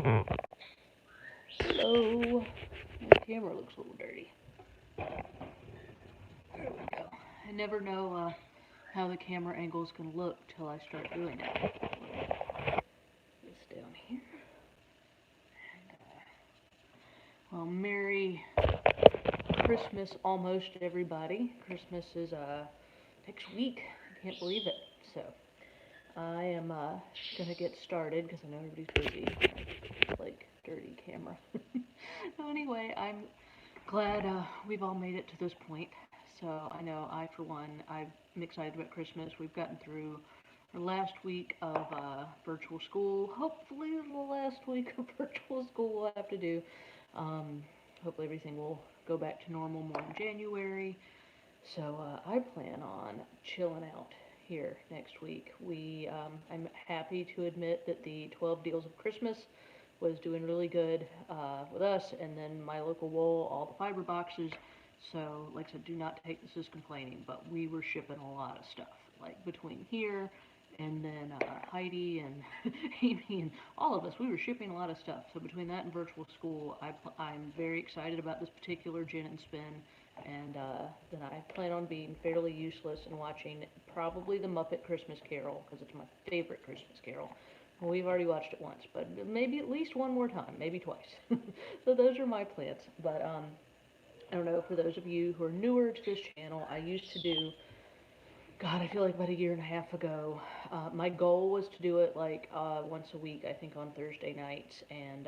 Hello. The camera looks a little dirty. There we go. I never know how the camera angle is going to look till I start doing it. This down here. And, well, Merry Christmas almost everybody. Christmas is next week. I can't believe it. So I am going to get started because I know everybody's busy. Like, dirty camera. So anyway, I'm glad we've all made it to this point. So I know I, for one, I'm excited about Christmas. We've gotten through our last week of virtual school. Hopefully, the last week of virtual school we'll have to do. Um, Hopefully, everything will go back to normal more in January. So I plan on chilling out here next week. I'm happy to admit that the 12 Deals of Christmas was doing really good with us, and then my local wool, all the fiber boxes. So, like I said, do not take this as complaining, but we were shipping a lot of stuff, like between here and then Heidi and Amy and all of us, we were shipping a lot of stuff. So between that and virtual school, I'm very excited about this particular gin and spin, and then I plan on being fairly useless and watching probably the Muppet Christmas Carol, because it's my favorite Christmas Carol. Well, we've already watched it once, but maybe at least one more time, maybe twice. So those are my plans. But I don't know, for those of you who are newer to this channel, I used to do, God, I feel like about a year and a half ago, my goal was to do it like once a week, I think on Thursday nights, and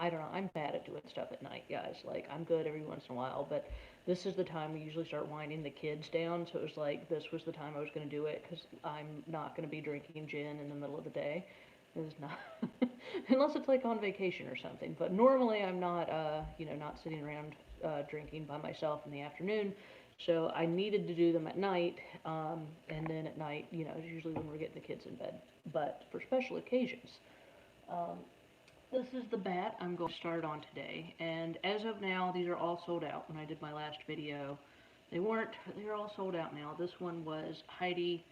I don't know, I'm bad at doing stuff at night, guys. Like, I'm good every once in a while, but this is the time we usually start winding the kids down, so it was like this was the time I was going to do it, because I'm not going to be drinking gin in the middle of the day. It's not, unless it's like on vacation or something, but normally I'm not, not sitting around drinking by myself in the afternoon, so I needed to do them at night, and then at night, is usually when we're getting the kids in bed, but for special occasions. Um, this is the bat I'm going to start on today, and as of now, these are all sold out. When I did my last video, they weren't, but they're all sold out now. This one was Heidi,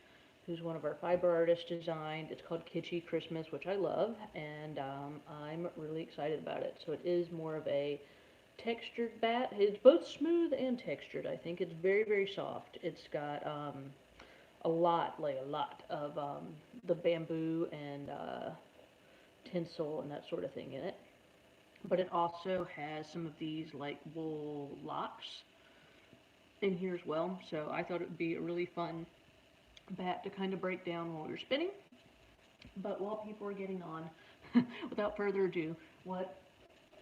who's one of our fiber artists, designed. It's called Kitschy Christmas, which I love, and I'm really excited about it. So it is more of a textured bat. It's both smooth and textured, I think. It's very, very soft. It's got a lot of the bamboo and tinsel and that sort of thing in it. But it also has some of these like wool locks in here as well. So I thought it would be a really fun bat to kind of break down while we were spinning. But while people are getting on, without further ado, what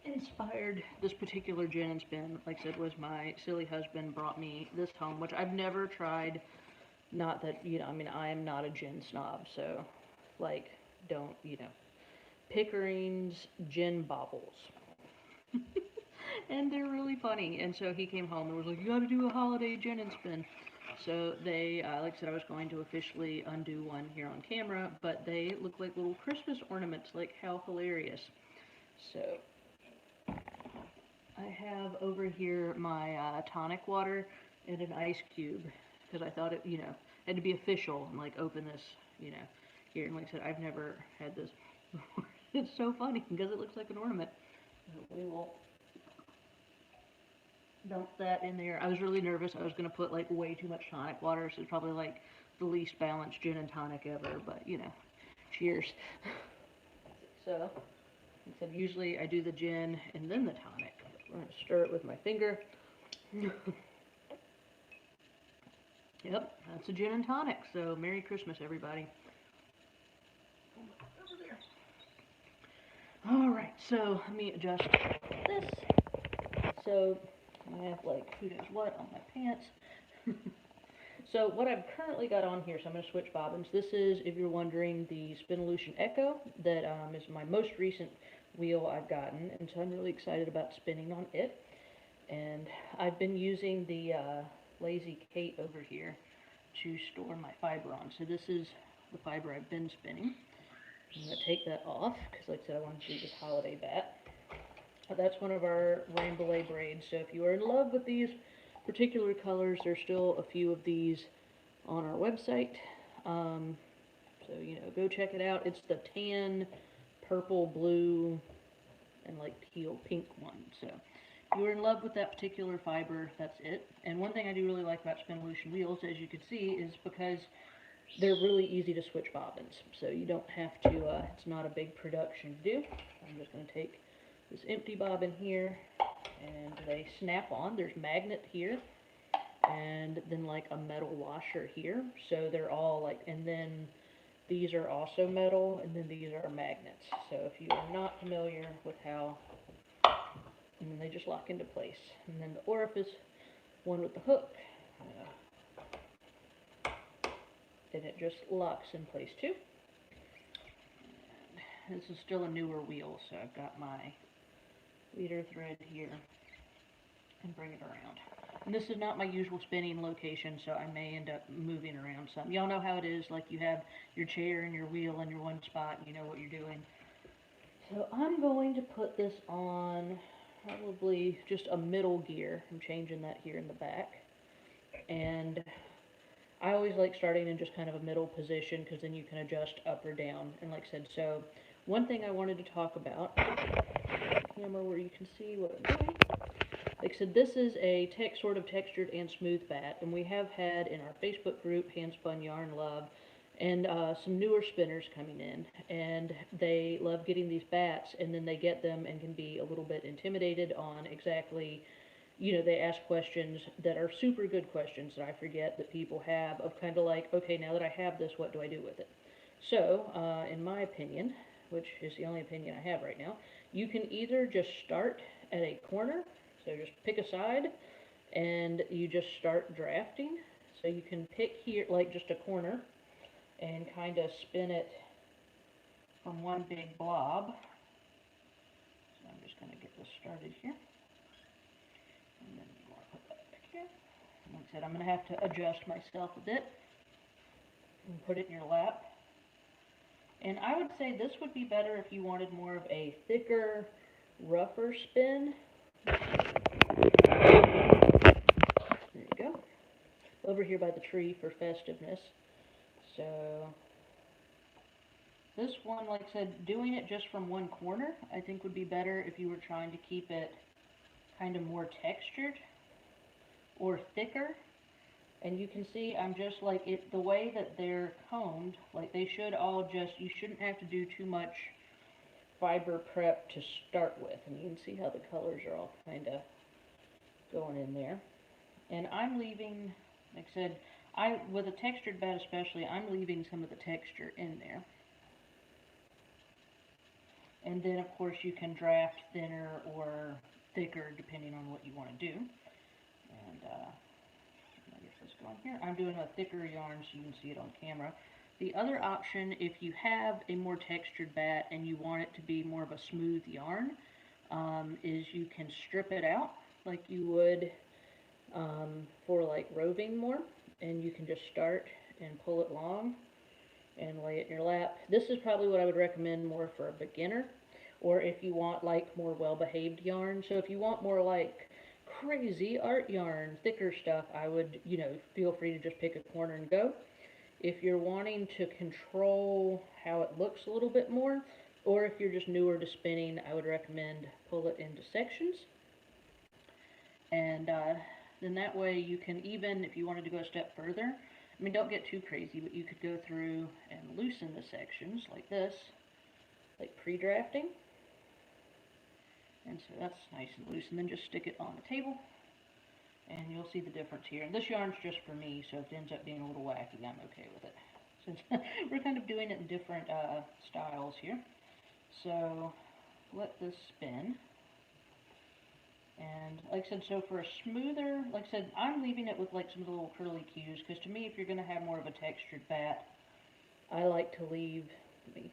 inspired this particular gin and spin, like I said, was my silly husband brought me this home, which I've never tried. Not that, I mean, I am not a gin snob, so, like, don't, Pickering's gin baubles. And they're really funny. And so he came home and was like, you gotta do a holiday gin and spin. So they, like I said, I was going to officially undo one here on camera, but they look like little Christmas ornaments. Like, how hilarious. So I have over here my tonic water and an ice cube, because I thought it, had to be official and like open this, here. And like I said, I've never had this before. It's so funny because it looks like an ornament. We will dump that in there. I was really nervous. I was going to put like way too much tonic water, so it's probably like the least balanced gin and tonic ever, but cheers. So, like I said, usually I do the gin and then the tonic. I'm going to stir it with my finger. Yep, that's a gin and tonic. So, Merry Christmas, everybody. Alright, so let me adjust this. So, I have like who knows what on my pants. So, what I've currently got on here, so I'm going to switch bobbins. This is, if you're wondering, the Spinolution Echo that is my most recent wheel I've gotten, and so I'm really excited about spinning on it. And I've been using the Lazy Kate over here to store my fiber on. So this is the fiber I've been spinning. I'm going to take that off, because like I said, I want to do this holiday bat. That's one of our Rambouillet braids. So if you are in love with these particular colors, there's still a few of these on our website. So, go check it out. It's the tan purple, blue, and like teal pink one. So if you're in love with that particular fiber, that's it. And one thing I do really like about Spinolution wheels, as you can see, is because they're really easy to switch bobbins. So you don't have to, it's not a big production to do. I'm just going to take this empty bobbin here, and they snap on. There's magnet here, and then like a metal washer here. So they're all like, and then these are also metal, and then these are magnets. So if you are not familiar with how, and then they just lock into place. And then the orifice, one with the hook, then it just locks in place too. And this is still a newer wheel, so I've got my leader thread here and bring it around. And this is not my usual spinning location, so I may end up moving around some. Y'all know how it is, like you have your chair and your wheel in your one spot, and you know what you're doing. So I'm going to put this on probably just a middle gear. I'm changing that here in the back. And I always like starting in just kind of a middle position, because then you can adjust up or down. And like I said, so one thing I wanted to talk about, camera where you can see what I'm doing. Like I said, this is a sort of textured and smooth bat, and we have had in our Facebook group, Handspun Yarn Love, and some newer spinners coming in, and they love getting these bats, and then they get them and can be a little bit intimidated on exactly, you know, they ask questions that are super good questions that I forget that people have, of kind of like, okay, now that I have this, what do I do with it? So, in my opinion, which is the only opinion I have right now, you can either just start at a corner. So just pick a side, and you just start drafting. So you can pick here, like just a corner, and kind of spin it from one big blob. So I'm just going to get this started here. And then you want to put that back here. And like I said, I'm going to have to adjust myself a bit and put it in your lap. And I would say this would be better if you wanted more of a thicker, rougher spin. There you go. Over here by the tree for festiveness. So this one, like I said, doing it just from one corner, I think would be better if you were trying to keep it kind of more textured or thicker. And you can see I'm just like it, the way that they're combed, like they should all just, you shouldn't have to do too much fiber prep to start with. And you can see how the colors are all kind of going in there. And I'm leaving, like I said, with a textured bat especially, I'm leaving some of the texture in there. And then, of course, you can draft thinner or thicker depending on what you want to do. And I guess let's go on here. I'm doing a thicker yarn so you can see it on camera. The other option, if you have a more textured bat and you want it to be more of a smooth yarn, is you can strip it out like you would for like roving more, and you can just start and pull it long and lay it in your lap. This is probably what I would recommend more for a beginner, or if you want like more well-behaved yarn. So if you want more like crazy art yarn, thicker stuff, I would, you know, feel free to just pick a corner and go. If you're wanting to control how it looks a little bit more, or if you're just newer to spinning, I would recommend pull it into sections. And then that way you can, even if you wanted to go a step further, I mean, don't get too crazy, but you could go through and loosen the sections like this, like pre-drafting. And so that's nice and loose. And then just stick it on the table, and you'll see the difference here. And this yarn's just for me, so if it ends up being a little wacky, I'm okay with it. Since we're kind of doing it in different styles here. So let this spin. And like I said, so for a smoother, like I said, I'm leaving it with like some little curly cues, because to me, if you're going to have more of a textured bat, I like to leave, let me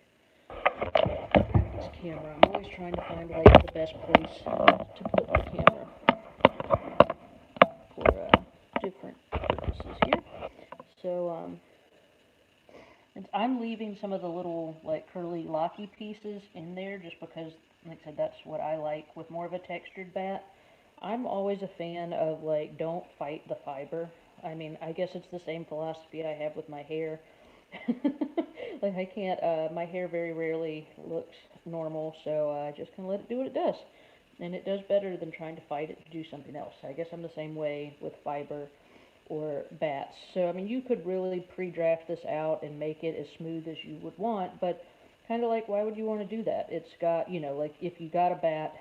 this camera, I'm always trying to find like the best place to put the camera for different purposes here. So and I'm leaving some of the little like curly locky pieces in there just because, like I said, that's what I like with more of a textured bat. I'm always a fan of like, don't fight the fiber. I mean, I guess it's the same philosophy I have with my hair. Like I can't, my hair very rarely looks normal, so I just kind of let it do what it does. And it does better than trying to fight it to do something else. I guess I'm the same way with fiber or bats. So, I mean, you could really pre-draft this out and make it as smooth as you would want, but kind of like, why would you want to do that? It's got, like if you got a bat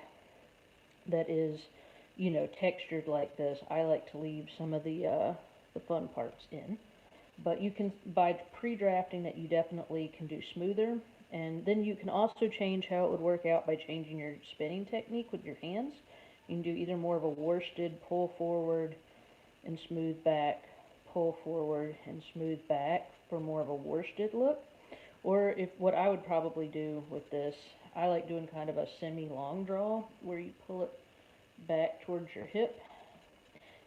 that is, textured like this, I like to leave some of the fun parts in. But you can, by pre-drafting it, you definitely can do smoother. And then you can also change how it would work out by changing your spinning technique with your hands. You can do either more of a worsted pull forward and smooth back, pull forward and smooth back for more of a worsted look. Or if what I would probably do with this, I like doing kind of a semi-long draw where you pull it back towards your hip,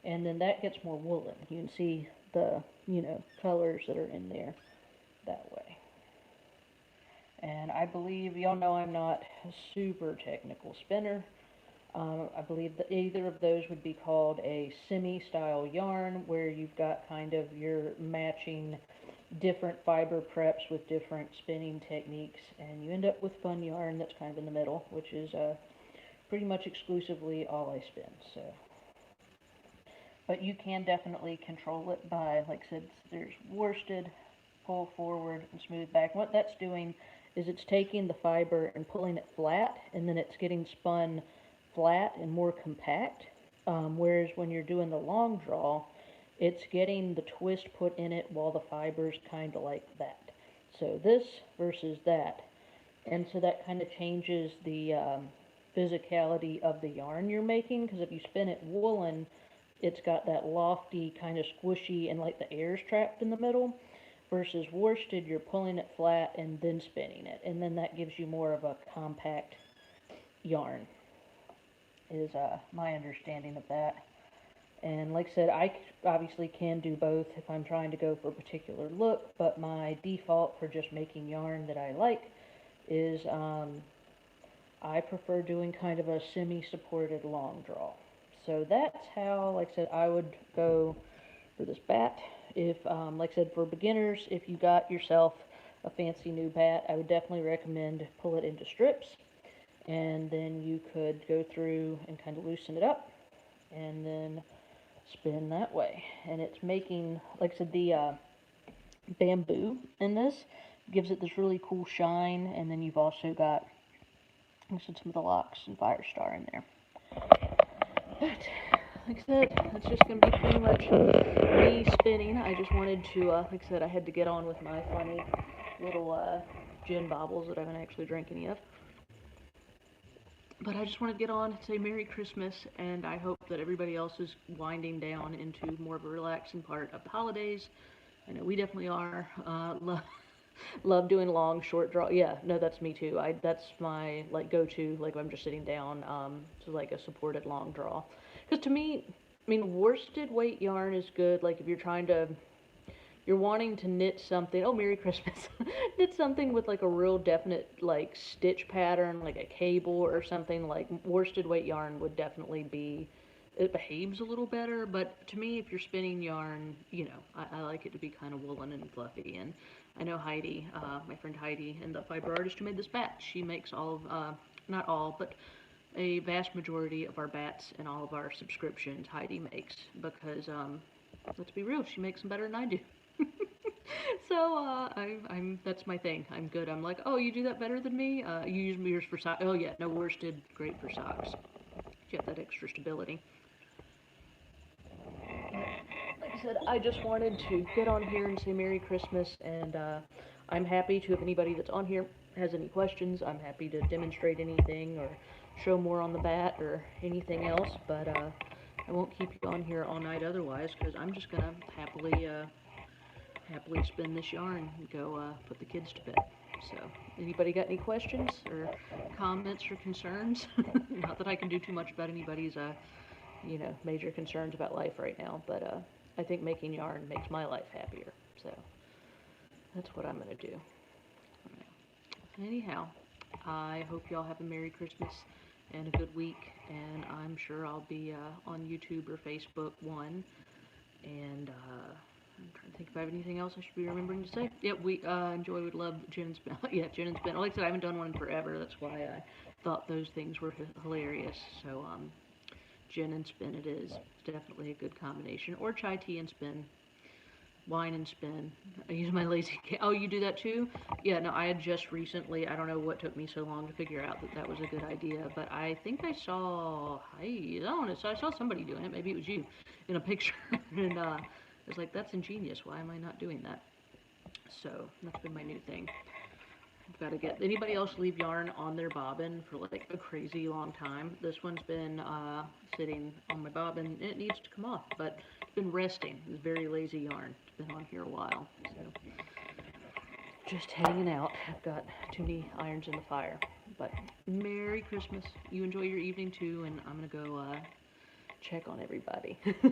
and then that gets more woolen. You can see the, colors that are in there that way. And I believe, y'all know I'm not a super technical spinner. I believe that either of those would be called a semi-style yarn, where you've got kind of your matching different fiber preps with different spinning techniques, and you end up with fun yarn that's kind of in the middle, which is pretty much exclusively all I spin. So, but you can definitely control it by, like I said, there's worsted, pull forward, and smooth back. What that's doing is it's taking the fiber and pulling it flat, and then it's getting spun flat and more compact. Whereas when you're doing the long draw, it's getting the twist put in it while the fiber's kind of like that. So this versus that. And so that kind of changes the physicality of the yarn you're making, because if you spin it woolen, it's got that lofty, kind of squishy, and like the air's trapped in the middle. Versus worsted, you're pulling it flat and then spinning it, and then that gives you more of a compact yarn, is my understanding of that. And like I said, I obviously can do both if I'm trying to go for a particular look, but my default for just making yarn that I like is I prefer doing kind of a semi-supported long draw. So that's how, like I said, I would go for this bat. If, like I said, for beginners, if you got yourself a fancy new bat, I would definitely recommend pull it into strips, and then you could go through and kind of loosen it up, and then spin that way. And it's making, like I said, the bamboo in this gives it this really cool shine, and then you've also got, like I said, some of the locks and Firestar in there. But, like I said, that's just going to be pretty much me spinning. I just wanted to, like I said, I had to get on with my funny little gin bobbles that I haven't actually drank any of. But I just want to get on, say Merry Christmas, and I hope that everybody else is winding down into more of a relaxing part of the holidays. I know we definitely are. Love doing long, short draw. Yeah, no, that's me too. That's my like go-to. Like when I'm just sitting down, to like a supported long draw. Because to me, I mean, worsted weight yarn is good. Like if you're wanting to knit something. Oh, Merry Christmas! Knit something with like a real definite like stitch pattern, like a cable or something. Like worsted weight yarn would definitely be. It behaves a little better, but to me, if you're spinning yarn, I like it to be kind of woolen and fluffy. And I know Heidi, my friend Heidi, and the fiber artist who made this bat, she makes all of, not all, but a vast majority of our bats and all of our subscriptions Heidi makes, because, let's be real, she makes them better than I do. So, I'm that's my thing. I'm good. I'm like, oh, you do that better than me? You use yours for socks. Oh, yeah, no, worsted, great for socks. You have that extra stability. Like I said, I just wanted to get on here and say Merry Christmas, and I'm happy to, if anybody that's on here has any questions, I'm happy to demonstrate anything or show more on the bat or anything else, but I won't keep you on here all night otherwise, because I'm just going to happily spin this yarn and go put the kids to bed. So, anybody got any questions or comments or concerns? Not that I can do too much about anybody's, major concerns about life right now, but I think making yarn makes my life happier. So, that's what I'm going to do. Anyhow, I hope y'all have a Merry Christmas and a good week, and I'm sure I'll be on YouTube or Facebook one, and I'm trying to think if I have anything else I should be remembering to say. Yeah, we enjoy, would love gin and spin. Yeah, gin and spin. Like I said, I haven't done one in forever. That's why I thought those things were hilarious. So, gin and spin it is. It's definitely a good combination. Or chai tea and spin. Wine and spin. I use my lazy cat. Oh, you do that too? Yeah, no, I had just recently, I don't know what took me so long to figure out that that was a good idea, but I think I saw, I don't know, so I saw somebody doing it, maybe it was you, in a picture, and I was like, that's ingenious, why am I not doing that? So, that's been my new thing. I've got to get, anybody else leave yarn on their bobbin for like a crazy long time? This one's been sitting on my bobbin, it needs to come off, but it's been resting. It's very lazy yarn. It's been on here a while, so just hanging out. I've got too many irons in the fire. But Merry Christmas. You enjoy your evening too, and I'm gonna go check on everybody.